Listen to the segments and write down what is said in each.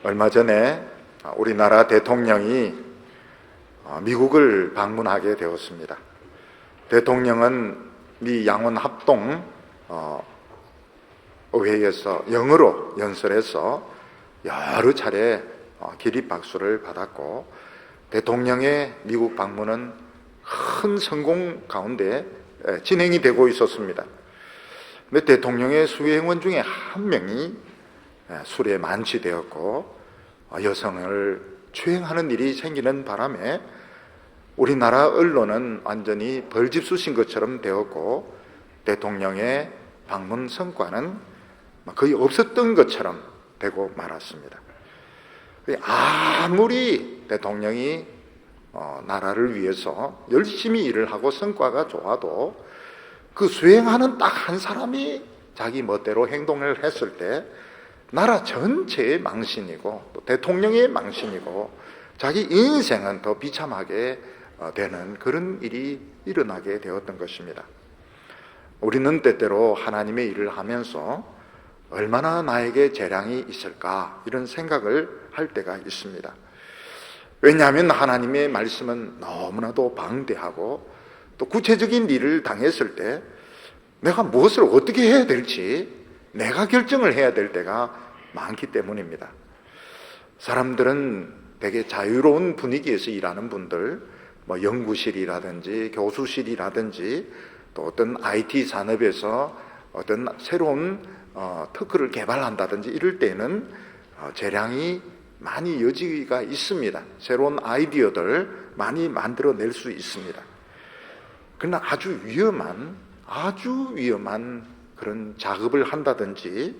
얼마 전에 우리나라 대통령이 미국을 방문하게 되었습니다. 대통령은 미 양원 합동 의회에서 영어로 연설해서 여러 차례 기립박수를 받았고, 대통령의 미국 방문은 큰 성공 가운데 진행이 되고 있었습니다. 근데 대통령의 수행원 중에 한 명이 술에 만취되었고 여성을 추행하는 일이 생기는 바람에 우리나라 언론은 완전히 벌집수신 것처럼 되었고, 대통령의 방문 성과는 거의 없었던 것처럼 되고 말았습니다. 아무리 대통령이 나라를 위해서 열심히 일을 하고 성과가 좋아도 그 수행하는 딱 한 사람이 자기 멋대로 행동을 했을 때 나라 전체의 망신이고 또 대통령의 망신이고 자기 인생은 더 비참하게 되는 그런 일이 일어나게 되었던 것입니다. 우리는 때때로 하나님의 일을 하면서 얼마나 나에게 재량이 있을까 이런 생각을 할 때가 있습니다. 왜냐하면 하나님의 말씀은 너무나도 방대하고 또 구체적인 일을 당했을 때 내가 무엇을 어떻게 해야 될지 내가 결정을 해야 될 때가 많기 때문입니다. 사람들은 되게 자유로운 분위기에서 일하는 분들, 연구실이라든지 교수실이라든지 또 어떤 IT 산업에서 어떤 새로운 특허를 개발한다든지 이럴 때는 재량이 많이 여지가 있습니다. 새로운 아이디어들 많이 만들어낼 수 있습니다. 그러나 아주 위험한 그런 작업을 한다든지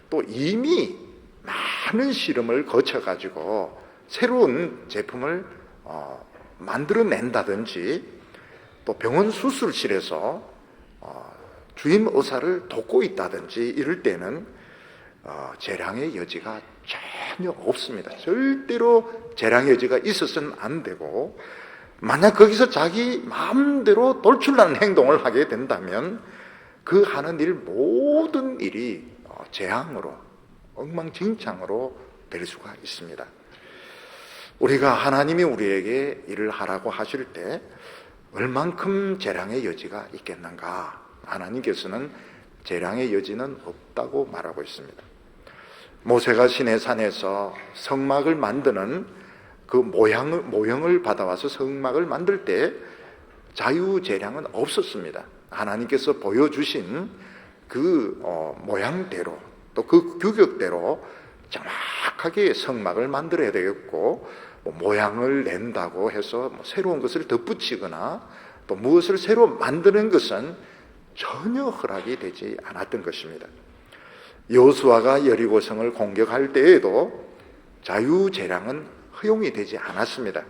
또 이미 많은 실험을 거쳐가지고 새로운 제품을 만들어낸다든지 또 병원 수술실에서 주임 의사를 돕고 있다든지 이럴 때는 재량의 여지가 전혀 없습니다. 절대로 재량의 여지가 있어서는 안 되고, 만약 거기서 자기 마음대로 돌출하는 행동을 하게 된다면 그 하는 일 모든 일이 재앙으로 엉망진창으로 될 수가 있습니다. 우리가 하나님이 우리에게 일을 하라고 하실 때 얼만큼 재량의 여지가 있겠는가? 하나님께서는 재량의 여지는 없다고 말하고 있습니다. 모세가 시내산에서 성막을 만드는 그 모형을 받아와서 성막을 만들 때 자유재량은 없었습니다. 하나님께서 보여주신 그 모양대로 또 그 규격대로 정확하게 성막을 만들어야 되겠고, 모양을 낸다고 해서 새로운 것을 덧붙이거나 또 무엇을 새로 만드는 것은 전혀 허락이 되지 않았던 것입니다. 여호수아가 여리고성을 공격할 때에도 자유재량은 허용이 되지 않았습니다.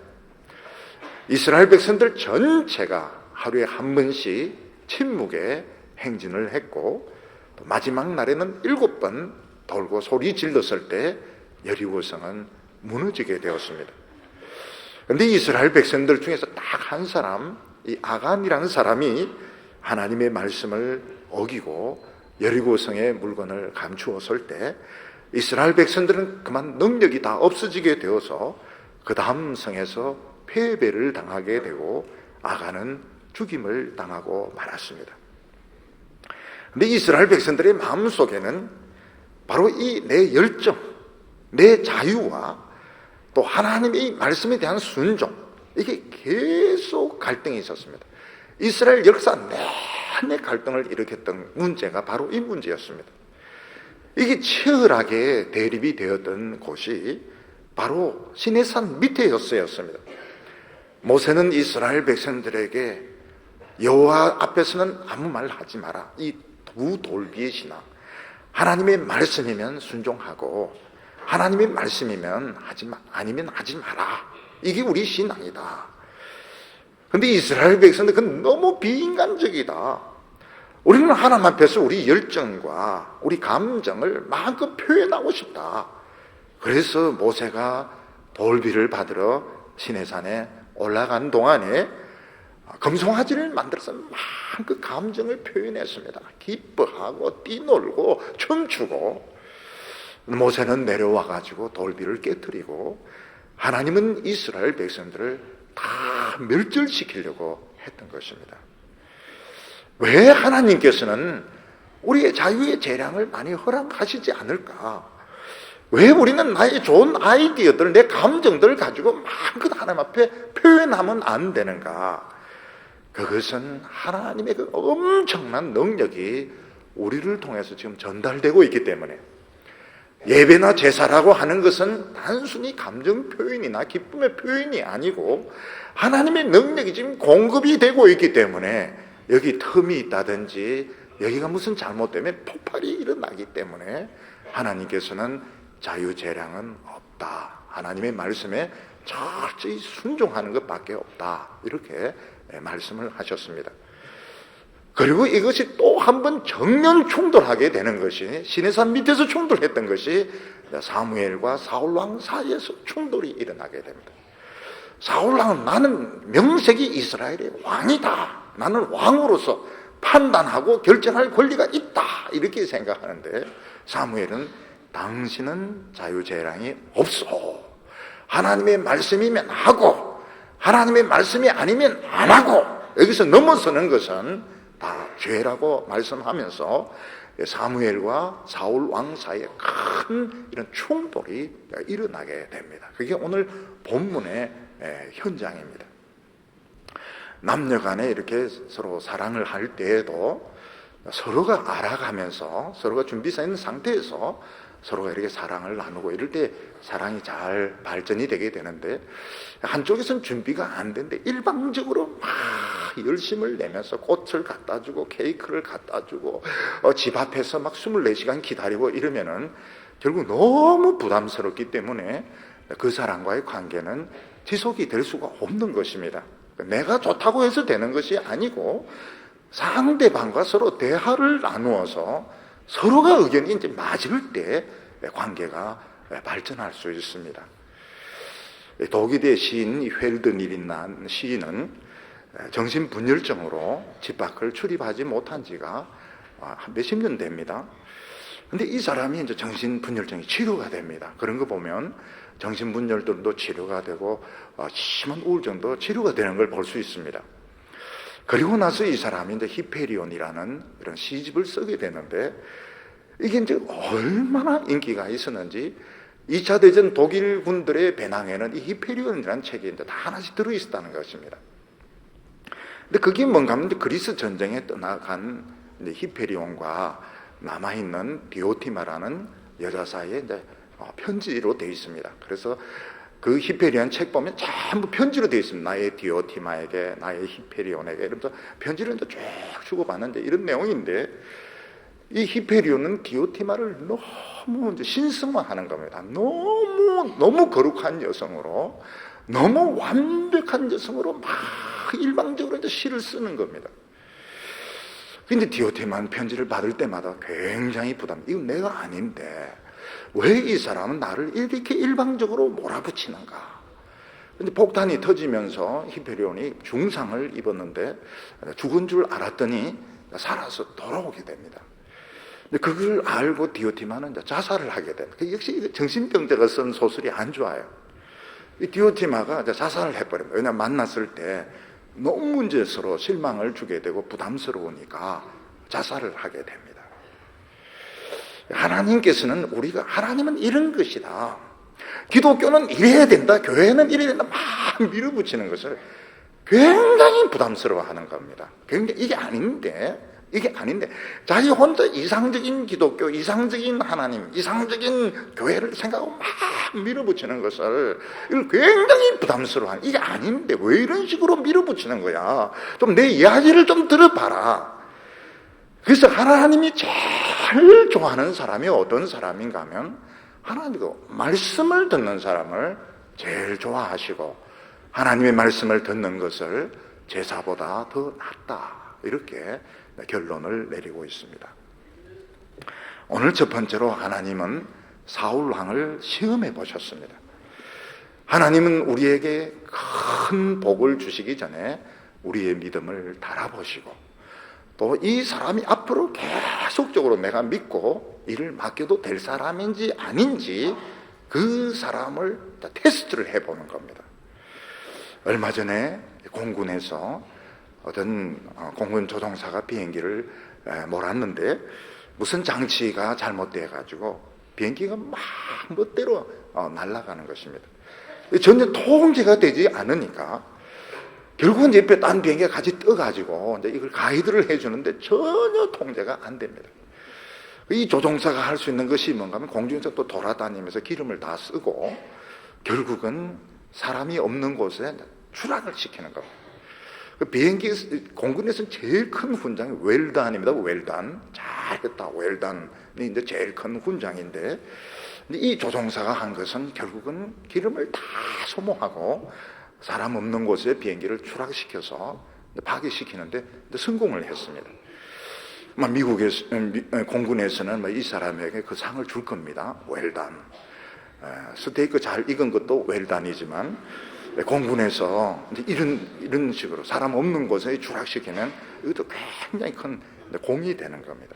이스라엘 백성들 전체가 하루에 한 번씩 침묵의 행진을 했고, 또 마지막 날에는 7번 돌고 소리 질렀을 때 여리고성은 무너지게 되었습니다. 그런데 이스라엘 백성들 중에서 딱 한 사람, 이 아간이라는 사람이 하나님의 말씀을 어기고 여리고성의 물건을 감추었을 때 이스라엘 백성들은 그만 능력이 다 없어지게 되어서 그 다음 성에서 패배를 당하게 되고 아간은 죽임을 당하고 말았습니다. 그런데 이스라엘 백성들의 마음속에는 바로 이 내 열정, 내 자유와 또 하나님의 말씀에 대한 순종, 이게 계속 갈등이 있었습니다. 이스라엘 역사 내내 갈등을 일으켰던 문제가 바로 이 문제였습니다. 이게 치열하게 대립이 되었던 곳이 바로 시내산 밑에였습니다. 모세는 이스라엘 백성들에게 여호와 앞에서는 아무 말 하지 마라. 이 두 돌비의 신앙. 하나님의 말씀이면 순종하고 하나님의 말씀이면 아니면 하지 마라. 이게 우리 신앙이다. 그런데 이스라엘 백성들 그건 너무 비인간적이다. 우리는 하나님 앞에서 우리 열정과 우리 감정을 마음껏 표현하고 싶다. 그래서 모세가 돌비를 받으러 시내산에 올라간 동안에 금송아지를 만들어서 마음껏 감정을 표현했습니다. 기뻐하고 뛰놀고 춤추고. 모세는 내려와 가지고 돌비를 깨뜨리고 하나님은 이스라엘 백성들을 다 멸절시키려고 했던 것입니다. 왜 하나님께서는 우리의 자유의 재량을 많이 허락하시지 않을까? 왜 우리는 나의 좋은 아이디어들, 내 감정들을 가지고 마음껏 하나님 앞에 표현하면 안 되는가? 그것은 하나님의 그 엄청난 능력이 우리를 통해서 지금 전달되고 있기 때문에, 예배나 제사라고 하는 것은 단순히 감정 표현이나 기쁨의 표현이 아니고 하나님의 능력이 지금 공급이 되고 있기 때문에, 여기 틈이 있다든지 여기가 무슨 잘못되면 폭발이 일어나기 때문에 하나님께서는 자유재량은 없다, 하나님의 말씀에 철저히 순종하는 것밖에 없다, 이렇게 말씀을 하셨습니다. 그리고 이것이 또 한 번 정면 충돌하게 되는 것이, 시내산 밑에서 충돌했던 것이 사무엘과 사울왕 사이에서 충돌이 일어나게 됩니다. 사울왕은 나는 명색이 이스라엘의 왕이다, 나는 왕으로서 판단하고 결정할 권리가 있다, 이렇게 생각하는데, 사무엘은 당신은 자유재량이 없어, 하나님의 말씀이면 하고 하나님의 말씀이 아니면 안 하고, 여기서 넘어서는 것은 다 죄라고 말씀하면서 사무엘과 사울 왕 사이에 큰 이런 충돌이 일어나게 됩니다. 그게 오늘 본문의 현장입니다. 남녀 간에 이렇게 서로 사랑을 할 때에도 서로가 알아가면서, 서로가 준비되어 있는 상태에서 서로가 이렇게 사랑을 나누고 이럴 때 사랑이 잘 발전이 되게 되는데, 한쪽에서는 준비가 안 되는데 일방적으로 막 열심을 내면서 꽃을 갖다 주고 케이크를 갖다 주고 집 앞에서 막 24시간 기다리고 이러면은 결국 너무 부담스럽기 때문에 그 사람과의 관계는 지속이 될 수가 없는 것입니다. 내가 좋다고 해서 되는 것이 아니고 상대방과 서로 대화를 나누어서 서로가 의견이 이제 맞을 때 관계가 발전할 수 있습니다. 독일의 시인 헬드닐이라는 시인은 정신분열증으로 집 밖을 출입하지 못한 지가 몇십 년 됩니다. 근데 이 사람이 이제 정신분열증이 치료가 됩니다. 그런 거 보면 정신분열증도 치료가 되고 심한 우울증도 치료가 되는 걸 볼 수 있습니다. 그리고 나서 이 사람이 이제 히페리온이라는 이런 시집을 쓰게 되는데, 이게 이제 얼마나 인기가 있었는지 2차 대전 독일 군들의 배낭에는 이 히페리온이라는 책이 이제 다 하나씩 들어있었다는 것입니다. 근데 그게 뭔가 하면 그리스 전쟁에 떠나간 히페리온과 남아있는 디오티마라는 여자 사이에 이제 편지로 되어 있습니다. 그래서 그 히페리온 책 보면 전부 편지로 되어 있습니다. 나의 디오티마에게, 나의 히페리온에게, 이러면서 편지를 이제 쭉 주고받는데 이런 내용인데, 이 히페리온은 디오티마를 너무 이제 신성화하는 겁니다. 너무 거룩한 여성으로, 너무 완벽한 여성으로 막 일방적으로 이제 시를 쓰는 겁니다. 근데 디오티마는 편지를 받을 때마다 굉장히 이건 내가 아닌데 왜 이 사람은 나를 이렇게 일방적으로 몰아붙이는가? 근데 폭탄이 터지면서 히페리온이 중상을 입었는데 죽은 줄 알았더니 살아서 돌아오게 됩니다. 근데 그걸 알고 디오티마는 자살을 하게 됩니다. 역시 정신병자가 쓴 소설이 안 좋아요. 이 디오티마가 자살을 해버립니다. 왜냐하면 만났을 때 너무 이제 서로 실망을 주게 되고 부담스러우니까 자살을 하게 됩니다. 하나님께서는 하나님은 이런 것이다, 기독교는 이래야 된다, 교회는 이래야 된다, 막 밀어붙이는 것을 굉장히 부담스러워하는 겁니다. 굉장히 이게 아닌데 자기 혼자 이상적인 기독교, 이상적인 하나님, 이상적인 교회를 생각하고 막 밀어붙이는 것을 이걸 굉장히 부담스러워하는, 이게 아닌데 왜 이런 식으로 밀어붙이는 거야? 좀 내 이야기를 좀 들어봐라. 그래서 하나님이 제일 좋아하는 사람이 어떤 사람인가 하면 하나님도 말씀을 듣는 사람을 제일 좋아하시고, 하나님의 말씀을 듣는 것을 제사보다 더 낫다, 이렇게 결론을 내리고 있습니다. 오늘 첫 번째로 하나님은 사울 왕을 시험해 보셨습니다. 하나님은 우리에게 큰 복을 주시기 전에 우리의 믿음을 달아보시고, 또 이 사람이 앞으로 계속적으로 내가 믿고 일을 맡겨도 될 사람인지 아닌지 그 사람을 테스트를 해보는 겁니다. 얼마 전에 공군에서 어떤 공군 조종사가 비행기를 몰았는데 무슨 장치가 잘못돼 가지고 비행기가 막 멋대로 날아가는 것입니다. 전혀 통제가 되지 않으니까 결국은 옆에 딴 비행기가 같이 떠가지고 이제 이걸 가이드를 해주는데 전혀 통제가 안 됩니다. 이 조종사가 할 수 있는 것이 뭔가 하면 공중에서 또 돌아다니면서 기름을 다 쓰고 결국은 사람이 없는 곳에 추락을 시키는 겁니다. 그 비행기, 공군에서는 제일 큰 훈장이 웰단입니다. 웰단. 잘했다. 웰단이 이제 제일 큰 훈장인데, 이 조종사가 한 것은 결국은 기름을 다 소모하고 사람 없는 곳에 비행기를 추락시켜서 파괴시키는데 성공을 했습니다. 미국에서, 공군에서는 이 사람에게 그 상을 줄 겁니다. 웰단. 스테이크 잘 익은 것도 웰단이지만, 공군에서 이런 식으로 사람 없는 곳에 추락시키면 이것도 굉장히 큰 공이 되는 겁니다.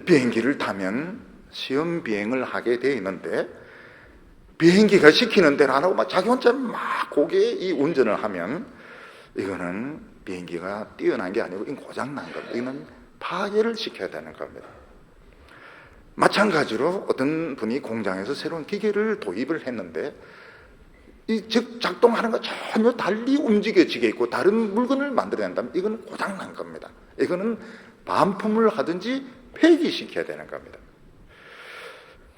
비행기를 타면 시험 비행을 하게 되어 있는데 비행기가 시키는 대로 안 하고 막 자기 혼자 막 고개 이 운전을 하면 이거는 비행기가 뛰어난 게 아니고 이건 고장난 겁니다. 이거는 파괴를 시켜야 되는 겁니다. 마찬가지로 어떤 분이 공장에서 새로운 기계를 도입을 했는데 즉 작동하는 거 전혀 달리 움직여지게 있고 다른 물건을 만들어낸다면 이거는 고장난 겁니다. 이거는 반품을 하든지 폐기시켜야 되는 겁니다.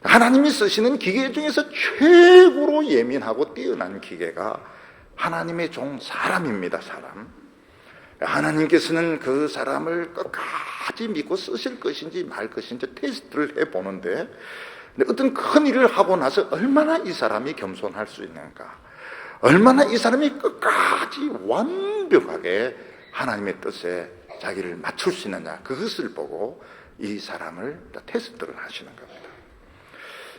하나님이 쓰시는 기계 중에서 최고로 예민하고 뛰어난 기계가 하나님의 종 사람입니다. 사람. 하나님께서는 그 사람을 끝까지 믿고 쓰실 것인지 말 것인지 테스트를 해보는데 어떤 큰 일을 하고 나서 얼마나 이 사람이 겸손할 수 있는가, 얼마나 이 사람이 끝까지 완벽하게 하나님의 뜻에 자기를 맞출 수 있느냐, 그것을 보고 이 사람을 테스트를 하시는 겁니다.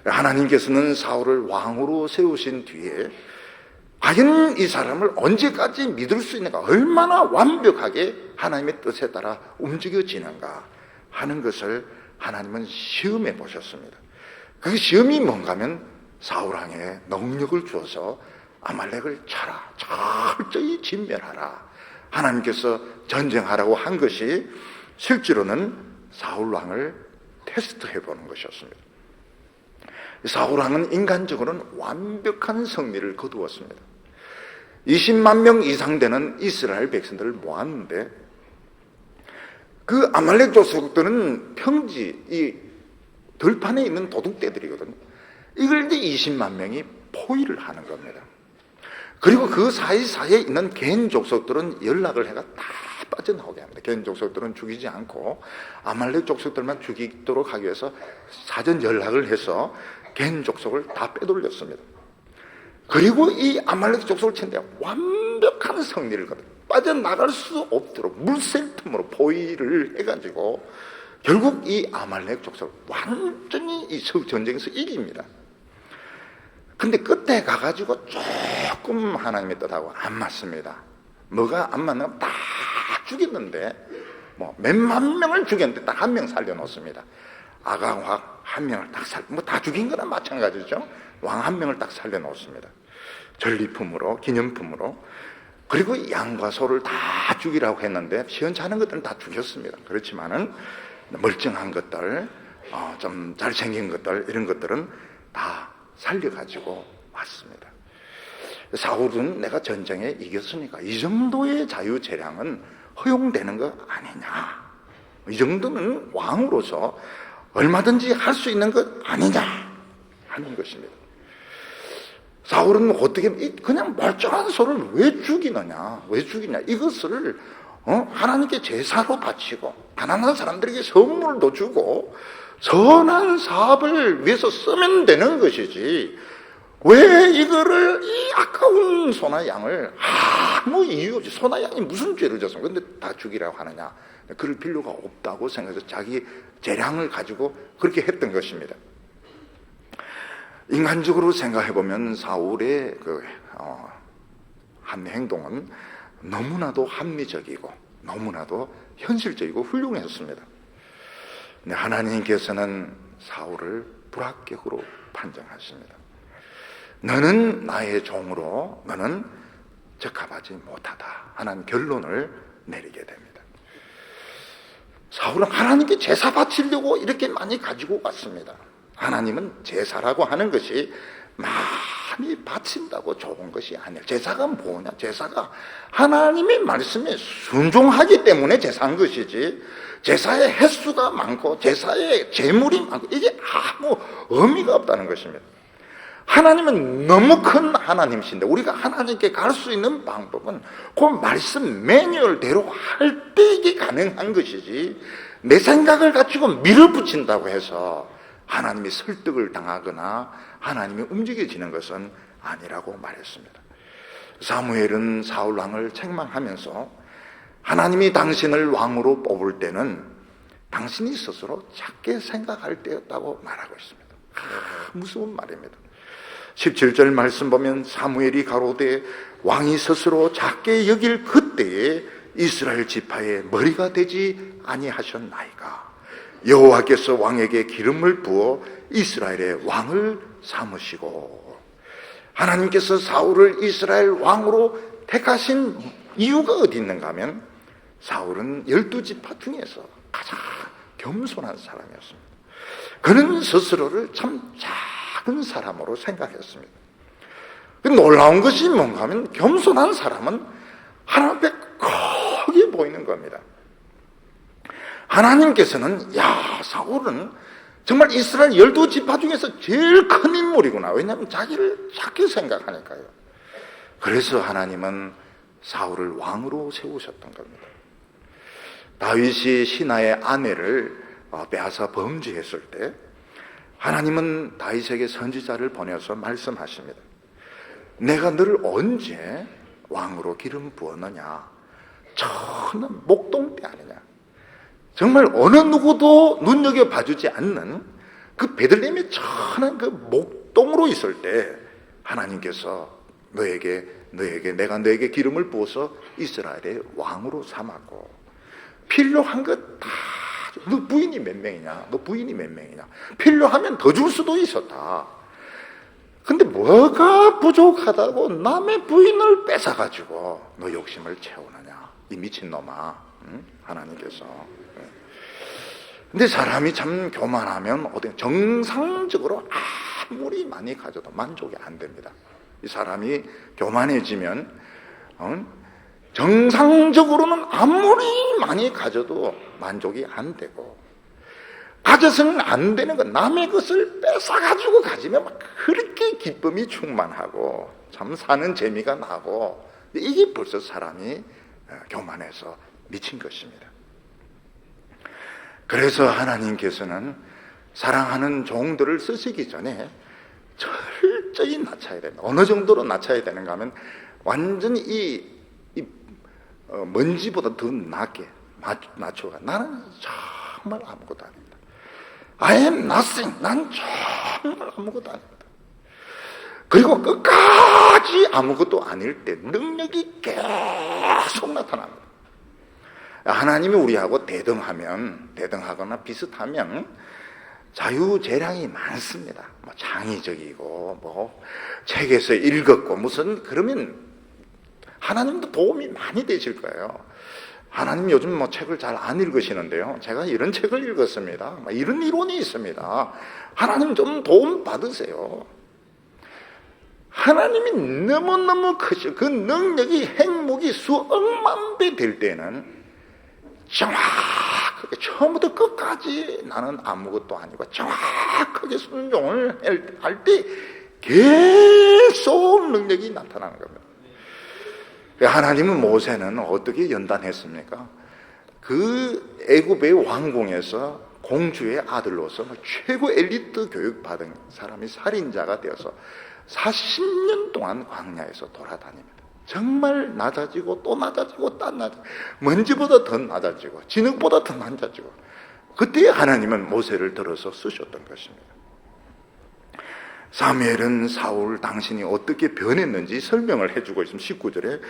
하나님께서는 사울을 왕으로 세우신 뒤에 과연 이 사람을 언제까지 믿을 수 있는가, 얼마나 완벽하게 하나님의 뜻에 따라 움직여지는가 하는 것을 하나님은 시험해 보셨습니다. 그 시험이 뭔가 하면 사울왕에 능력을 주어서 아말렉을 쳐라, 철저히 진멸하라, 하나님께서 전쟁하라고 한 것이 실제로는 사울왕을 테스트해 보는 것이었습니다. 사울왕은 인간적으로는 완벽한 승리를 거두었습니다. 20만 명 이상 되는 이스라엘 백성들을 모았는데 그 아말렉 족속들은 평지, 이 들판에 있는 도둑떼들이거든요. 이걸 이제 20만 명이 포위를 하는 겁니다. 그리고 그 사이사이에 있는 개인 족속들은 연락을 해가 다 빠져나오게 합니다. 개인 족속들은 죽이지 않고 아말렉 족속들만 죽이도록 하기 위해서 사전 연락을 해서 개인 족속을 다 빼돌렸습니다. 그리고 이 아말렉 족속을 치는데 완벽한 승리를 거둬요. 빠져나갈 수 없도록 물샐 틈으로 포위를 해가지고 결국 이 아말렉 족속을 완전히 이 전쟁에서 이깁니다. 근데 끝에 가가지고 조금 하나님의 뜻하고 안 맞습니다. 뭐가 안 맞나? 다 죽였는데 몇만 명을 죽였는데 딱 한 명 살려놓습니다. 아강확 한 명을 딱 다 죽인 거나 마찬가지죠. 왕 한 명을 딱 살려놓습니다. 전리품으로, 기념품으로. 그리고 양과 소를 다 죽이라고 했는데 시원찮은 것들은 다 죽였습니다. 그렇지만은 멀쩡한 것들, 좀 잘생긴 것들, 이런 것들은 다 살려가지고 왔습니다. 사울은 내가 전쟁에 이겼으니까 이 정도의 자유재량은 허용되는 거 아니냐, 이 정도는 왕으로서 얼마든지 할 수 있는 것 아니냐 하는 것입니다. 사울은 어떻게 그냥 멀쩡한 소를 왜 죽이느냐, 왜 죽이냐, 이것을 하나님께 제사로 바치고 가난한 사람들에게 선물도 주고 선한 사업을 위해서 쓰면 되는 것이지 왜 이거를 이 아까운 소나 양을 아무 이유 없이, 소나 양이 무슨 죄를 졌습니까? 근데 다 죽이라고 하느냐, 그럴 필요가 없다고 생각해서 자기 재량을 가지고 그렇게 했던 것입니다. 인간적으로 생각해보면 사울의 한 행동은 너무나도 합리적이고 너무나도 현실적이고 훌륭했습니다. 하나님께서는 사울을 불합격으로 판정하십니다. 너는 나의 종으로 너는 적합하지 못하다 하는 결론을 내리게 됩니다. 사울은 하나님께 제사 바치려고 이렇게 많이 가지고 왔습니다. 하나님은 제사라고 하는 것이 많이 바친다고 좋은 것이 아니에요. 제사가 뭐냐? 제사가 하나님의 말씀에 순종하기 때문에 제사한 것이지, 제사의 횟수가 많고 제사의 제물이 많고 이게 아무 의미가 없다는 것입니다. 하나님은 너무 큰 하나님이신데 우리가 하나님께 갈 수 있는 방법은 그 말씀 매뉴얼대로 할 때 이게 가능한 것이지, 내 생각을 가지고 밀어붙인다고 해서 하나님이 설득을 당하거나 하나님이 움직여지는 것은 아니라고 말했습니다. 사무엘은 사울 왕을 책망하면서 하나님이 당신을 왕으로 뽑을 때는 당신이 스스로 작게 생각할 때였다고 말하고 있습니다. 무서운 말입니다. 17절 말씀 보면 사무엘이 가로되 왕이 스스로 작게 여길 그때에 이스라엘 지파의 머리가 되지 아니하셨나이까. 여호와께서 왕에게 기름을 부어 이스라엘의 왕을 삼으시고, 하나님께서 사울을 이스라엘 왕으로 택하신 이유가 어디 있는가 하면 사울은 12지파 중에서 가장 겸손한 사람이었습니다. 그는 스스로를 참 작은 사람으로 생각했습니다. 놀라운 것이 뭔가 하면 겸손한 사람은 하나님 앞에 크게 보이는 겁니다. 하나님께서는 사울은 정말 이스라엘 12지파 중에서 제일 큰 인물이구나. 왜냐하면 자기를 작게 생각하니까요. 그래서 하나님은 사울을 왕으로 세우셨던 겁니다. 다윗이 신하의 아내를 빼앗아 범죄했을 때 하나님은 다윗에게 선지자를 보내서 말씀하십니다. 내가 너를 언제 왕으로 기름 부었느냐? 저는 목동 때 아니냐? 정말 어느 누구도 눈여겨봐주지 않는 그 베들레헴의 천한 그 목동으로 있을 때 하나님께서 내가 너에게 기름을 부어서 이스라엘의 왕으로 삼았고, 필요한 것 다, 너 부인이 몇 명이냐? 너 부인이 몇 명이냐? 필요하면 더 줄 수도 있었다. 근데 뭐가 부족하다고 남의 부인을 뺏어가지고 너 욕심을 채우느냐? 이 미친놈아. 응? 하나님께서. 근데 사람이 참 교만하면 정상적으로 아무리 많이 가져도 만족이 안 됩니다. 이 사람이 교만해지면 정상적으로는 아무리 많이 가져도 만족이 안 되고, 가져서는 안 되는 건 남의 것을 뺏어가지고 가지면 막 그렇게 기쁨이 충만하고 참 사는 재미가 나고, 이게 벌써 사람이 교만해서 미친 것입니다. 그래서 하나님께서는 사랑하는 종들을 쓰시기 전에 철저히 낮춰야 됩니다. 어느 정도로 낮춰야 되는가 하면 완전히 이 먼지보다 더 낮게 낮춰가. 나는 정말 아무것도 아닙니다. I am nothing. 난 정말 아무것도 아닙니다. 그리고 끝까지 아무것도 아닐 때 능력이 계속 나타납니다. 하나님이 우리하고 대등하거나 비슷하면 자유재량이 많습니다. 창의적이고 책에서 읽었고 그러면 하나님도 도움이 많이 되실 거예요. 하나님 요즘 책을 잘 안 읽으시는데요, 제가 이런 책을 읽었습니다. 이런 이론이 있습니다. 하나님 좀 도움 받으세요. 하나님이 너무너무 크시고 그 능력이 행복이 수억만 배 될 때는 정확하게 처음부터 끝까지 나는 아무것도 아니고 정확하게 순종을 할 때 계속 능력이 나타나는 겁니다. 하나님은 모세는 어떻게 연단했습니까? 그 애굽의 왕궁에서 공주의 아들로서 최고 엘리트 교육받은 사람이 살인자가 되어서 40년 동안 광야에서 돌아다닙니다. 정말 낮아지고 또 낮아지고 또 낮아지고, 먼지보다 더 낮아지고 진흙보다 더 낮아지고, 그때 하나님은 모세를 들어서 쓰셨던 것입니다. 사무엘은 사울 당신이 어떻게 변했는지 설명을 해주고 있습니다. 19절에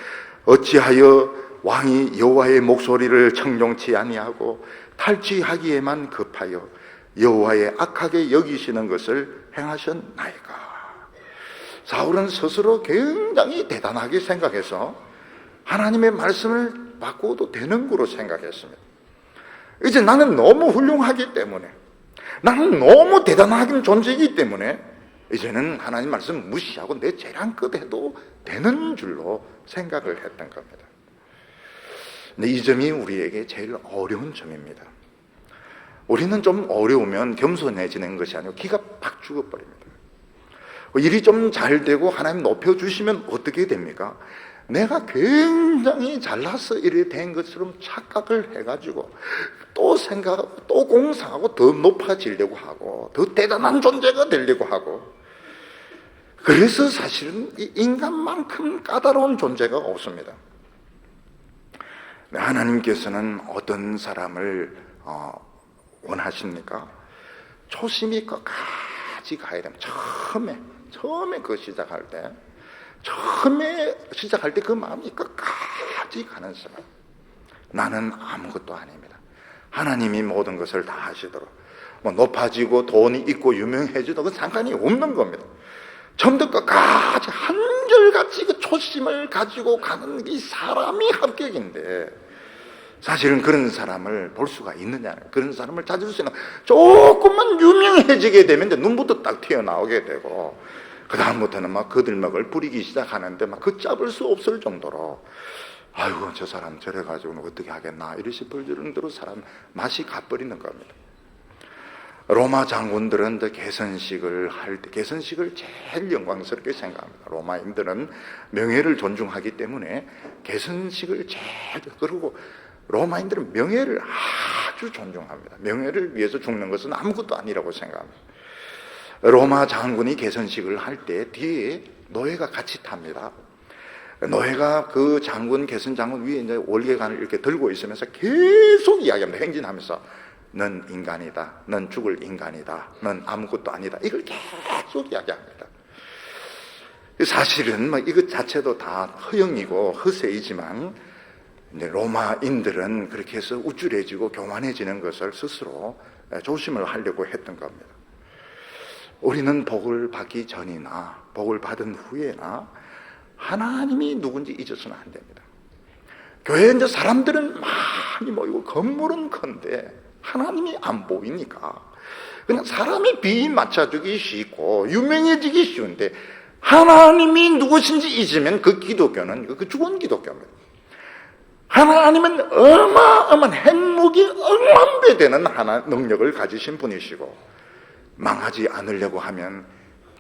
어찌하여 왕이 여호와의 목소리를 청종치 아니하고 탈취하기에만 급하여 여호와의 악하게 여기시는 것을 행하셨나이까. 사울은 스스로 굉장히 대단하게 생각해서 하나님의 말씀을 바꾸어도 되는 거로 생각했습니다. 이제 나는 너무 훌륭하기 때문에, 나는 너무 대단한 존재이기 때문에 이제는 하나님 말씀 무시하고 내 재량껏 해도 되는 줄로 생각을 했던 겁니다. 근데 이 점이 우리에게 제일 어려운 점입니다. 우리는 좀 어려우면 겸손해지는 것이 아니고 기가 팍 죽어버립니다. 일이 좀 잘 되고 하나님 높여주시면 어떻게 됩니까? 내가 굉장히 잘나서 이래 된 것처럼 착각을 해가지고 또 생각하고 또 공상하고 더 높아지려고 하고 더 대단한 존재가 되려고 하고, 그래서 사실은 이 인간만큼 까다로운 존재가 없습니다. 하나님께서는 어떤 사람을 원하십니까? 초심이 끝까지 가야 됩니다. 처음에 그 시작할 때 그 마음이 끝까지 가는 사람. 나는 아무것도 아닙니다. 하나님이 모든 것을 다 하시도록, 높아지고 돈이 있고 유명해지도 그 상관이 없는 겁니다. 처음부터 끝까지 한결같이 그 초심을 가지고 가는 이 사람이 합격인데, 사실은 그런 사람을 볼 수가 있느냐, 그런 사람을 찾을 수 있는, 조금만 유명해지게 되면 이제 눈부터 딱 튀어나오게 되고, 그 다음부터는 막 거들먹을 부리기 시작하는데 막 걷잡을 수 없을 정도로, 아이고 저 사람 저래 가지고는 어떻게 하겠나 이리 싶을 정도로 사람 맛이 가버리는 겁니다. 로마 장군들은 개선식을 할 때 개선식을 제일 영광스럽게 생각합니다. 로마인들은 명예를 존중하기 때문에 개선식을 제일, 그리고 로마인들은 명예를 아주 존중합니다. 명예를 위해서 죽는 것은 아무것도 아니라고 생각합니다. 로마 장군이 개선식을 할 때 뒤에 노예가 같이 탑니다. 노예가 그 장군, 개선 장군 위에 이제 월계관을 이렇게 들고 있으면서 계속 이야기합니다. 행진하면서 넌 인간이다, 넌 죽을 인간이다, 넌 아무것도 아니다, 이걸 계속 이야기합니다. 사실은 이것 자체도 다 허영이고 허세이지만 로마인들은 그렇게 해서 우쭐해지고 교만해지는 것을 스스로 조심을 하려고 했던 겁니다. 우리는 복을 받기 전이나 복을 받은 후에나 하나님이 누군지 잊어서는 안 됩니다. 교회에 이제 사람들은 많이 모이고 건물은 큰데 하나님이 안 보이니까 그냥 사람이 비 맞춰주기 쉽고 유명해지기 쉬운데, 하나님이 누구신지 잊으면 그 기독교는 그 죽은 기독교입니다. 하나님은 어마어마한 핵무기 억만 배 되는 능력을 가지신 분이시고, 망하지 않으려고 하면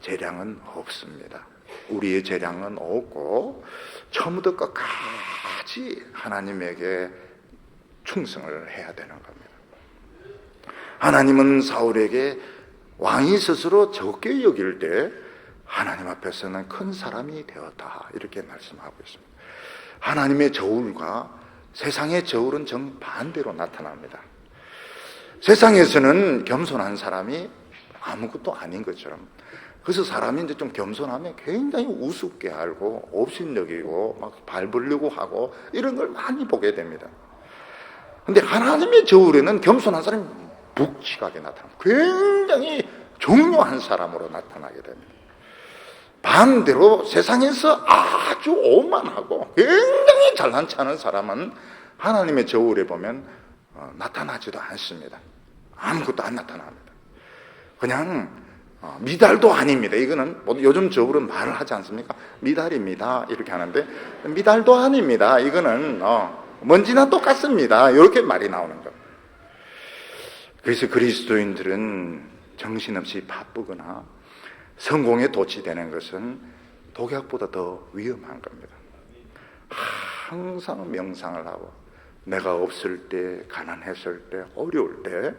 재량은 없습니다. 우리의 재량은 없고 처음부터 끝까지 하나님에게 충성을 해야 되는 겁니다. 하나님은 사울에게 왕이 스스로 적게 여길 때 하나님 앞에서는 큰 사람이 되었다, 이렇게 말씀하고 있습니다. 하나님의 저울과 세상의 저울은 정반대로 나타납니다. 세상에서는 겸손한 사람이 아무것도 아닌 것처럼, 그래서 사람이 이제 좀 겸손하면 굉장히 우습게 알고 업신여기고 막 밟으려고 하고 이런 걸 많이 보게 됩니다. 근데 하나님의 저울에는 겸손한 사람이 묵직하게 나타납니다. 굉장히 중요한 사람으로 나타나게 됩니다. 반대로 세상에서 아주 오만하고 굉장히 잘난 체 하는 사람은 하나님의 저울에 보면 나타나지도 않습니다. 아무것도 안 나타납니다. 그냥 미달도 아닙니다. 이거는 요즘 저울은 말을 하지 않습니까? 미달입니다 이렇게 하는데, 미달도 아닙니다. 이거는 먼지나 똑같습니다, 이렇게 말이 나오는 겁니다. 그래서 그리스도인들은 정신없이 바쁘거나 성공에 도취되는 것은 독약보다 더 위험한 겁니다. 항상 명상을 하고, 내가 없을 때, 가난했을 때, 어려울 때,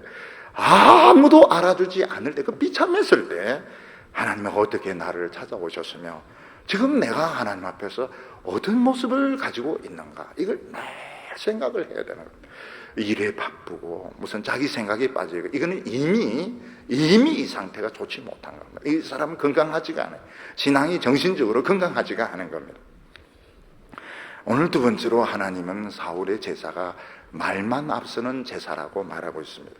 아무도 알아주지 않을 때, 그 비참했을 때 하나님은 어떻게 나를 찾아오셨으며 지금 내가 하나님 앞에서 어떤 모습을 가지고 있는가, 이걸 늘 생각을 해야 되는 겁니다. 일에 바쁘고 무슨 자기 생각에 빠지고, 이거는 이미 이 상태가 좋지 못한 겁니다. 이 사람은 건강하지가 않아요. 신앙이 정신적으로 건강하지가 않은 겁니다. 오늘 두 번째로 하나님은 사울의 제사가 말만 앞서는 제사라고 말하고 있습니다.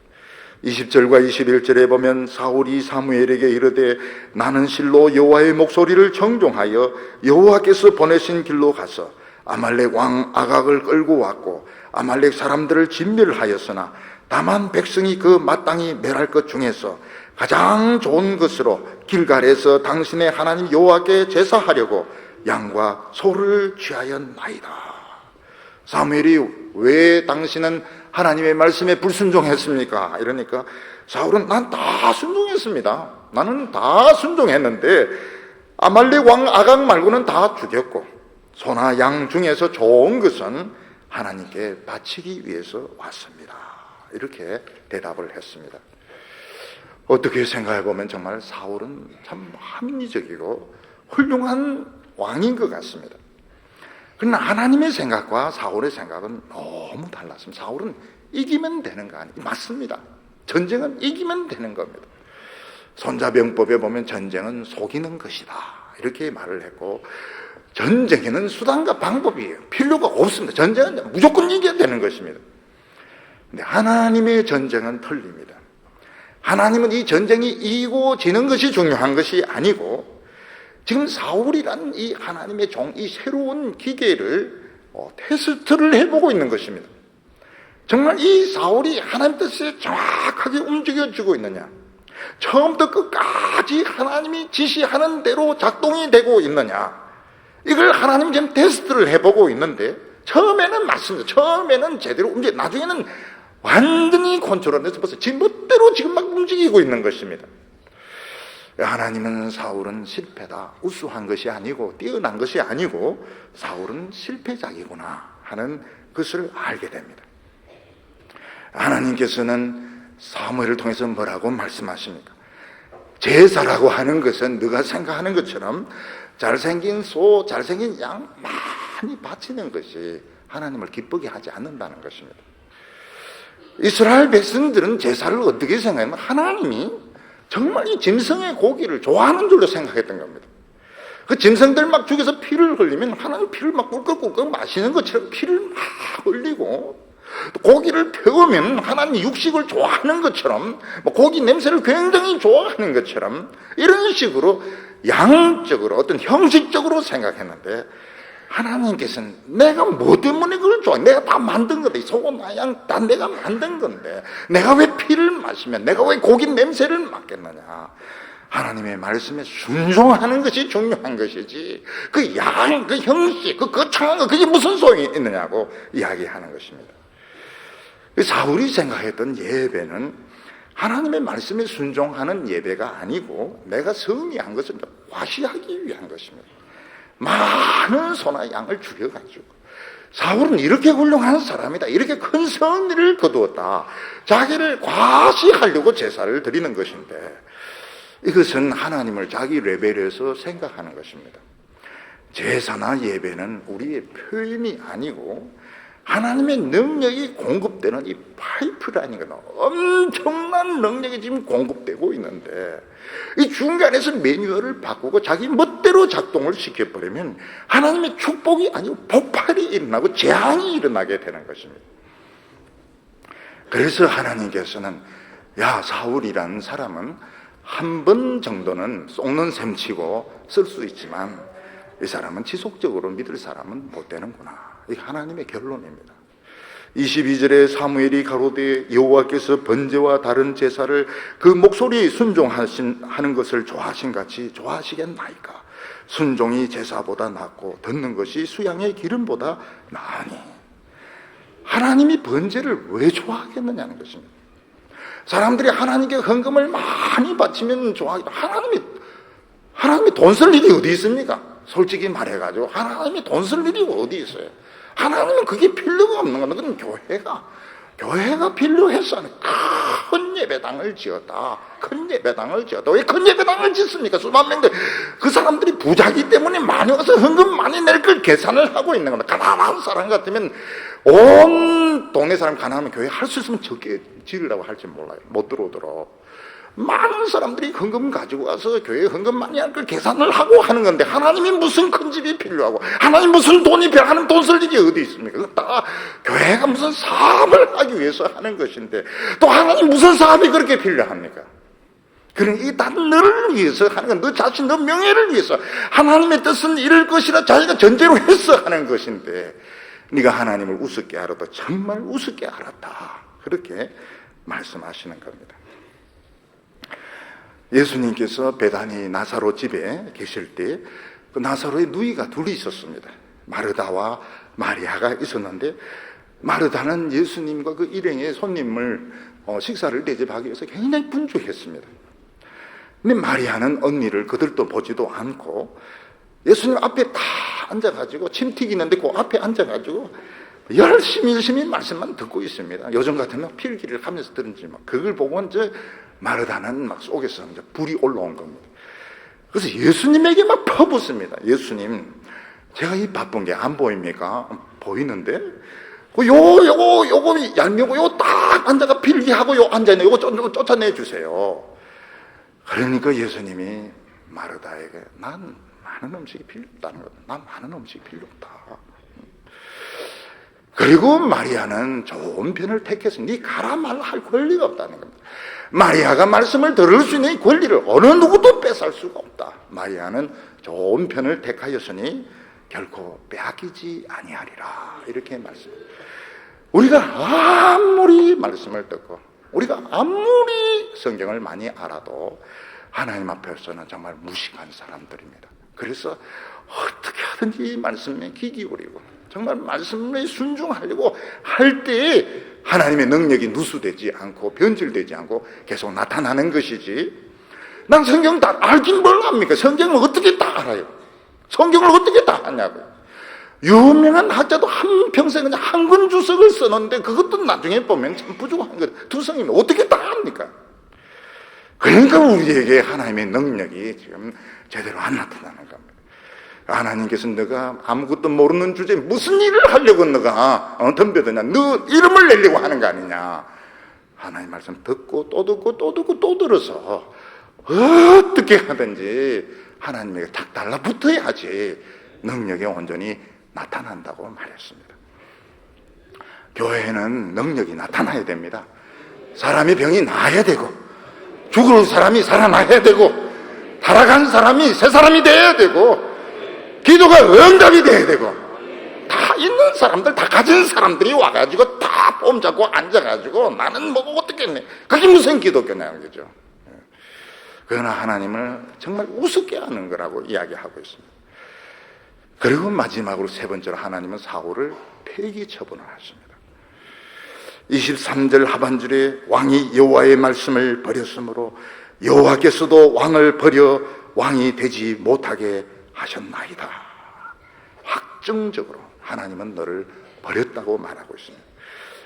20절과 21절에 보면 사울이 사무엘에게 이르되 나는 실로 여호와의 목소리를 정종하여 여호와께서 보내신 길로 가서 아말렉 왕 아각을 끌고 왔고 아말렉 사람들을 진멸하였으나 다만 백성이 그 마땅히 멸할 것 중에서 가장 좋은 것으로 길갈에서 당신의 하나님 여호와께 제사하려고 양과 소를 취하였나이다. 사무엘이 왜 당신은 하나님의 말씀에 불순종했습니까? 이러니까 사울은 난 다 순종했습니다. 나는 다 순종했는데 아말렉 왕 아각 말고는 다 죽였고 소나 양 중에서 좋은 것은 하나님께 바치기 위해서 왔습니다. 이렇게 대답을 했습니다. 어떻게 생각해 보면 정말 사울은 참 합리적이고 훌륭한 왕인 것 같습니다. 그러나 하나님의 생각과 사울의 생각은 너무 달랐습니다. 사울은 이기면 되는 거 아니에요. 맞습니다. 전쟁은 이기면 되는 겁니다. 손자병법에 보면 전쟁은 속이는 것이다 이렇게 말을 했고, 전쟁에는 수단과 방법이에요. 필요가 없습니다. 전쟁은 무조건 이겨야 되는 것입니다. 근데 하나님의 전쟁은 틀립니다. 하나님은 이 전쟁이 이기고 지는 것이 중요한 것이 아니고, 지금 사울이란 이 하나님의 종, 이 새로운 기계를 테스트를 해보고 있는 것입니다. 정말 이 사울이 하나님 뜻에 정확하게 움직여주고 있느냐, 처음부터 끝까지 하나님이 지시하는 대로 작동이 되고 있느냐, 이걸 하나님이 지금 테스트를 해보고 있는데, 처음에는 맞습니다. 처음에는 제대로 나중에는 완전히 컨트롤해서 벌써 지 멋대로 지금 막 움직이고 있는 것입니다. 하나님은 사울은 실패다, 우수한 것이 아니고 뛰어난 것이 아니고 사울은 실패작이구나 하는 것을 알게 됩니다. 하나님께서는 사무엘을 통해서 뭐라고 말씀하십니까? 제사라고 하는 것은 네가 생각하는 것처럼 잘생긴 소, 잘생긴 양 많이 바치는 것이 하나님을 기쁘게 하지 않는다는 것입니다. 이스라엘 백성들은 제사를 어떻게 생각하면 하나님이 정말 이 짐승의 고기를 좋아하는 줄로 생각했던 겁니다. 그 짐승들 막 죽여서 피를 흘리면 하나님 피를 막 꿀꺽꿀꺽 마시는 것처럼 피를 막 흘리고, 고기를 태우면 하나님 육식을 좋아하는 것처럼, 고기 냄새를 굉장히 좋아하는 것처럼 이런 식으로 양적으로 어떤 형식적으로 생각했는데, 하나님께서는 내가 뭐 때문에 그걸 좋아해? 내가 다 만든 건데, 소나 양 다 내가 만든 건데 내가 왜 피를 마시면, 내가 왜 고기 냄새를 맡겠느냐. 하나님의 말씀에 순종하는 것이 중요한 것이지 그 양, 그 형식, 그 거창한 거 그게 무슨 소용이 있느냐고 이야기하는 것입니다. 사울이 생각했던 예배는 하나님의 말씀에 순종하는 예배가 아니고 내가 승리한 것을 과시하기 위한 것입니다. 많은 소나 양을 죽여가지고, 사울은 이렇게 훌륭한 사람이다, 이렇게 큰 승리를 거두었다, 자기를 과시하려고 제사를 드리는 것인데, 이것은 하나님을 자기 레벨에서 생각하는 것입니다. 제사나 예배는 우리의 표현이 아니고 하나님의 능력이 공급되는 이 파이프라는 건 엄청난 능력이 지금 공급되고 있는데, 이 중간에서 매뉴얼을 바꾸고 자기 멋대로 작동을 시켜버리면 하나님의 축복이 아니고 폭발이 일어나고 재앙이 일어나게 되는 것입니다. 그래서 하나님께서는 야, 사울이라는 사람은 한 번 정도는 속는 셈치고 쓸 수 있지만 이 사람은 지속적으로 믿을 사람은 못 되는구나. 이게 하나님의 결론입니다. 22절에 사무엘이 가로되 여호와께서 번제와 다른 제사를 그 목소리에 순종하는 것을 좋아하신 같이 좋아하시겠나이까. 순종이 제사보다 낫고 듣는 것이 수양의 기름보다 나으니. 하나님이 번제를 왜 좋아하겠느냐는 것입니다. 사람들이 하나님께 헌금을 많이 바치면 좋아하겠다. 하나님이 돈 쓸 일이 어디 있습니까? 솔직히 말해가지고 하나님이 돈 쓸 일이 어디 있어요? 하나님은 그게 필요가 없는 겁니다. 그건 교회가 교회가 필요해서 큰 예배당을 지었다. 큰 예배당을 지었다. 왜 큰 예배당을 짓습니까? 수만 명들. 그 사람들이 부자기 때문에 많이 와서 헌금 많이 낼 걸 계산을 하고 있는 겁니다. 가난한 사람 같으면 온 동네 사람 가난하면 교회 할 수 있으면 적게 지으라고 할지 몰라요. 못 들어오도록. 많은 사람들이 헌금 가지고 와서 교회에 헌금 많이 할 걸 계산을 하고 하는 건데, 하나님이 무슨 큰 집이 필요하고 하나님 무슨 돈이 필요하고 하나님 돈 쓸 일이 어디 있습니까? 그거 다 교회가 무슨 사업을 하기 위해서 하는 것인데, 또 하나님 무슨 사업이 그렇게 필요합니까? 그러니 이 다 너를 위해서 하는 건, 너 자신, 너 명예를 위해서 하나님의 뜻은 이럴 것이라 자기가 전제로 해서 하는 것인데, 네가 하나님을 우습게 알아도 정말 우습게 알았다, 그렇게 말씀하시는 겁니다. 예수님께서 베다니 나사로 집에 계실 때 그 나사로의 누이가 둘이 있었습니다. 마르다와 마리아가 있었는데, 마르다는 예수님과 그 일행의 손님을 식사를 대접하기 위해서 굉장히 분주했습니다. 근데 마리아는 언니를 그들도 보지도 않고 예수님 앞에 다 앉아가지고, 침 튀기는데 그 앞에 앉아가지고 열심히 말씀만 듣고 있습니다. 요즘 같으면 필기를 하면서 들은지 그걸 보고 이제 마르다는 막 속에서 이제 불이 올라온 겁니다. 그래서 예수님에게 막 퍼붓습니다. 예수님, 제가 이 바쁜 게 안 보입니까? 보이는데? 요거 얄미우고 요 딱 앉아가 필기하고 요 앉아있는 요거 쫓아내 주세요. 그러니까 예수님이 마르다에게, 난 많은 음식이 필요 없다는 거다. 난 많은 음식이 필요 없다. 그리고 마리아는 좋은 편을 택해서 네 가라 말라 할 권리가 없다는 겁니다. 마리아가 말씀을 들을 수 있는 권리를 어느 누구도 뺏을 수가 없다. 마리아는 좋은 편을 택하였으니 결코 빼앗기지 아니하리라, 이렇게 말씀합니다. 우리가 아무리 말씀을 듣고 우리가 아무리 성경을 많이 알아도 하나님 앞에서는 정말 무식한 사람들입니다. 그래서 어떻게 하든지 말씀에 귀 기울이고 정말 말씀에 순종하려고 할 때에 하나님의 능력이 누수되지 않고 변질되지 않고 계속 나타나는 것이지, 난 성경 다 알긴 뭘 압니까? 성경을 어떻게 다 알아요? 성경을 어떻게 다 하냐고요? 유명한 학자도 한평생 그냥 한 권 주석을 써놓는데 그것도 나중에 보면 참 부족한 것, 두성이면 어떻게 다 합니까? 그러니까 우리에게 하나님의 능력이 지금 제대로 안 나타나는 겁니다. 하나님께서 너가 아무것도 모르는 주제에 무슨 일을 하려고 너가 덤벼드냐, 너 이름을 내려고 하는 거 아니냐. 하나님 말씀 듣고 또 듣고 또 듣고 또 들어서 어떻게 하든지 하나님에게 딱 달라붙어야지 능력이 온전히 나타난다고 말했습니다. 교회는 능력이 나타나야 됩니다. 사람이 병이 나아야 되고, 죽을 사람이 살아나야 되고, 타락한 사람이 새 사람이 돼야 되고, 기도가 응답이 돼야 되고, 다 있는 사람들, 다 가진 사람들이 와가지고 다 폼 잡고 앉아가지고 나는 뭐 어떻게 했네, 그게 무슨 기독교냐는 거죠. 그러나 하나님을 정말 우습게 하는 거라고 이야기하고 있습니다. 그리고 마지막으로 세 번째로 하나님은 사울을 폐기 처분을 하십니다. 23절 하반절에 왕이 여호와의 말씀을 버렸으므로 여호와께서도 왕을 버려 왕이 되지 못하게 하셨나이다. 확정적으로 하나님은 너를 버렸다고 말하고 있습니다.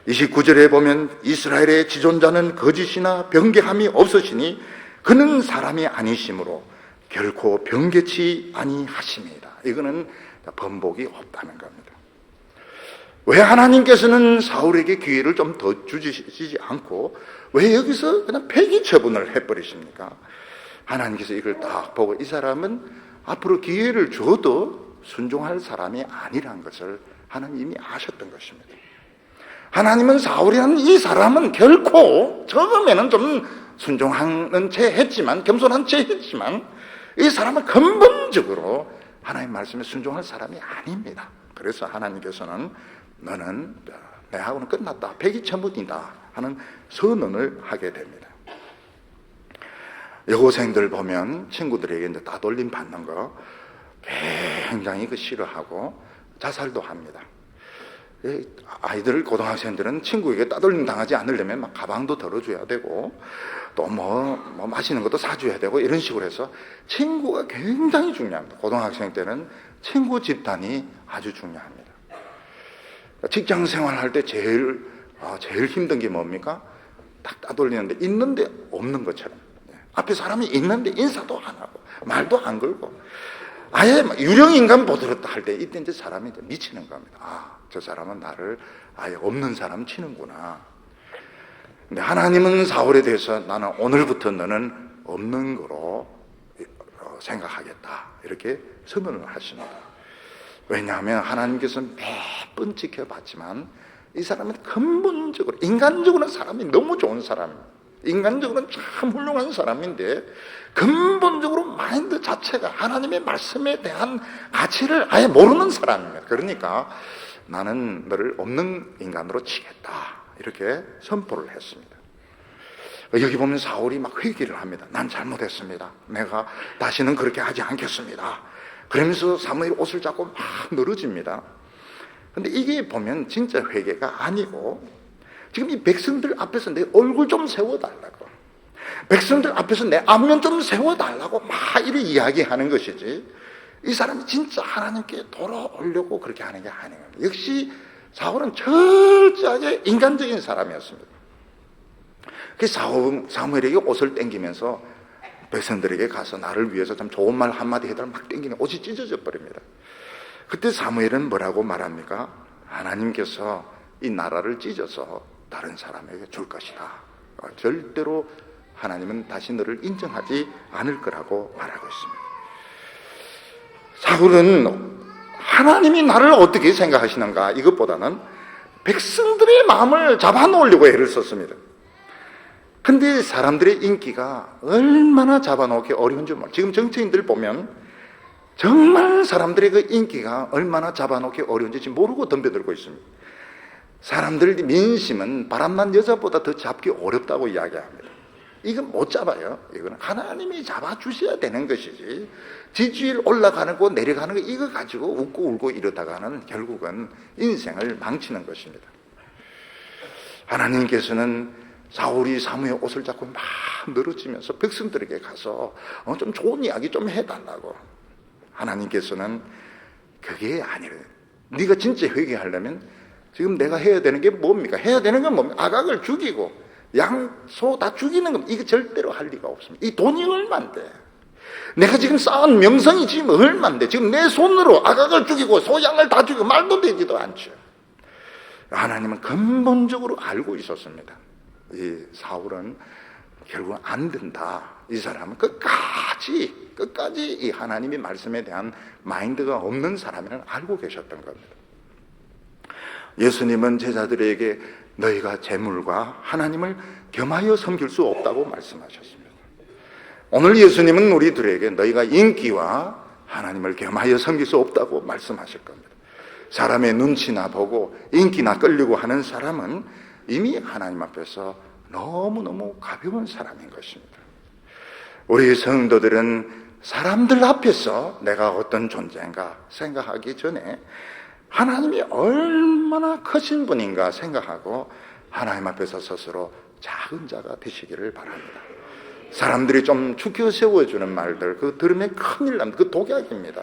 29절에 보면 이스라엘의 지존자는 거짓이나 변개함이 없으시니 그는 사람이 아니시므로 결코 변개치 아니하심이다. 이거는 번복이 없다는 겁니다. 왜 하나님께서는 사울에게 기회를 좀 더 주시지 않고 왜 여기서 그냥 폐기 처분을 해버리십니까? 하나님께서 이걸 딱 보고 이 사람은 앞으로 기회를 줘도 순종할 사람이 아니란 것을 하나님이 아셨던 것입니다. 하나님은 사울이라는 이 사람은 결코 처음에는 좀 순종하는 채 했지만, 겸손한 채 했지만, 이 사람은 근본적으로 하나님 말씀에 순종할 사람이 아닙니다. 그래서 하나님께서는 너는 내하고는 끝났다, 폐기 처분이다 하는 선언을 하게 됩니다. 여고생들 보면 친구들에게 이제 따돌림 받는 거 굉장히 싫어하고 자살도 합니다. 아이들, 고등학생들은 친구에게 따돌림 당하지 않으려면 막 가방도 덜어줘야 되고 또 뭐 맛있는 것도 사줘야 되고 이런 식으로 해서 친구가 굉장히 중요합니다. 고등학생 때는 친구 집단이 아주 중요합니다. 직장 생활할 때 제일 제일 힘든 게 뭡니까? 딱 따돌리는데 있는데 없는 것처럼. 앞에 사람이 있는데 인사도 안 하고 말도 안 걸고 아예 유령인간 보더랬다 할 때 이때 이제 사람이 이제 미치는 겁니다. 저 사람은 나를 아예 없는 사람 치는구나. 근데 하나님은 사울에 대해서 나는 오늘부터 너는 없는 거로 생각하겠다 이렇게 선언을 하십니다. 왜냐하면 하나님께서 매번 지켜봤지만 이 사람은 근본적으로 인간적으로는 사람이 너무 좋은 사람입니다. 인간적으로는 참 훌륭한 사람인데 근본적으로 마인드 자체가 하나님의 말씀에 대한 가치를 아예 모르는 사람입니다. 그러니까 나는 너를 없는 인간으로 치겠다 이렇게 선포를 했습니다. 여기 보면 사울이 막 회개를 합니다. 난 잘못했습니다. 내가 다시는 그렇게 하지 않겠습니다. 그러면서 사무엘 옷을 잡고 막 늘어집니다. 근데 이게 보면 진짜 회개가 아니고 지금 이 백성들 앞에서 내 얼굴 좀 세워달라고, 백성들 앞에서 내 안면 좀 세워달라고 막 이렇게 이야기하는 것이지 이 사람이 진짜 하나님께 돌아오려고 그렇게 하는 게 아니에요. 역시 사울은 철저하게 인간적인 사람이었습니다. 그래서 사무엘에게 옷을 땡기면서 백성들에게 가서 나를 위해서 좀 좋은 말 한마디 해달라 막 땡기면 옷이 찢어져 버립니다. 그때 사무엘은 뭐라고 말합니까? 하나님께서 이 나라를 찢어서 다른 사람에게 줄 것이다. 절대로 하나님은 다시 너를 인정하지 않을 거라고 말하고 있습니다. 사울은 하나님이 나를 어떻게 생각하시는가 이것보다는 백성들의 마음을 잡아놓으려고 애를 썼습니다. 근데 사람들의 인기가 얼마나 잡아놓기 어려운 줄 몰라요. 지금 정치인들 보면 정말 사람들의 그 인기가 얼마나 잡아놓기 어려운지 지금 모르고 덤벼들고 있습니다. 사람들 민심은 바람난 여자보다 더 잡기 어렵다고 이야기합니다. 이건 못 잡아요. 이건 하나님이 잡아주셔야 되는 것이지 지지율 올라가는 거 내려가는 거 이거 가지고 웃고 울고 이러다가는 결국은 인생을 망치는 것입니다. 하나님께서는 사울이 사무엘 옷을 잡고 막 늘어지면서 백성들에게 가서 좀 좋은 이야기 좀 해달라고. 하나님께서는 그게 아니래요. 네가 진짜 회개하려면 지금 내가 해야 되는 게 뭡니까? 해야 되는 건 뭡니까? 아각을 죽이고 양, 소 다 죽이는 겁니다. 이거 절대로 할 리가 없습니다. 이 돈이 얼만데, 내가 지금 쌓은 명성이 지금 얼만데 지금 내 손으로 아각을 죽이고 소, 양을 다 죽이고 말도 되지도 않죠. 하나님은 근본적으로 알고 있었습니다. 이 사울은 결국 안 된다. 이 사람은 끝까지 이 하나님의 말씀에 대한 마인드가 없는 사람이라는 알고 계셨던 겁니다. 예수님은 제자들에게 너희가 재물과 하나님을 겸하여 섬길 수 없다고 말씀하셨습니다. 오늘 예수님은 우리들에게 너희가 인기와 하나님을 겸하여 섬길 수 없다고 말씀하실 겁니다. 사람의 눈치나 보고 인기나 끌려고 하는 사람은 이미 하나님 앞에서 너무너무 가벼운 사람인 것입니다. 우리 성도들은 사람들 앞에서 내가 어떤 존재인가 생각하기 전에 하나님이 얼마나 크신 분인가 생각하고 하나님 앞에서 스스로 작은 자가 되시기를 바랍니다. 사람들이 좀 죽여 세워주는 말들, 그 들으면 큰일 납니다. 그 독약입니다.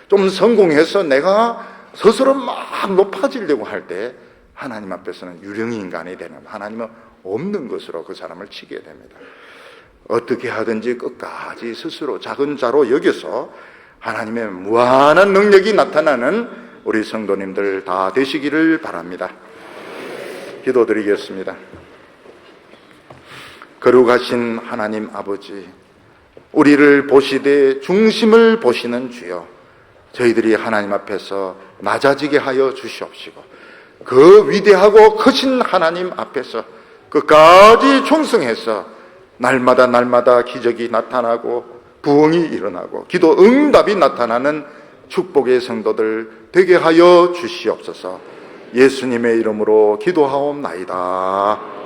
좀 성공해서 내가 스스로 막 높아지려고 할 때 하나님 앞에서는 유령 인간이 되는, 하나님은 없는 것으로 그 사람을 치게 됩니다. 어떻게 하든지 끝까지 스스로 작은 자로 여겨서 하나님의 무한한 능력이 나타나는 우리 성도님들 다 되시기를 바랍니다. 기도드리겠습니다. 거룩하신 하나님 아버지, 우리를 보시되 중심을 보시는 주여, 저희들이 하나님 앞에서 낮아지게 하여 주시옵시고 그 위대하고 크신 하나님 앞에서 끝까지 충성해서 날마다 기적이 나타나고 부흥이 일어나고 기도 응답이 나타나는 축복의 성도들 되게 하여 주시옵소서. 예수님의 이름으로 기도하옵나이다.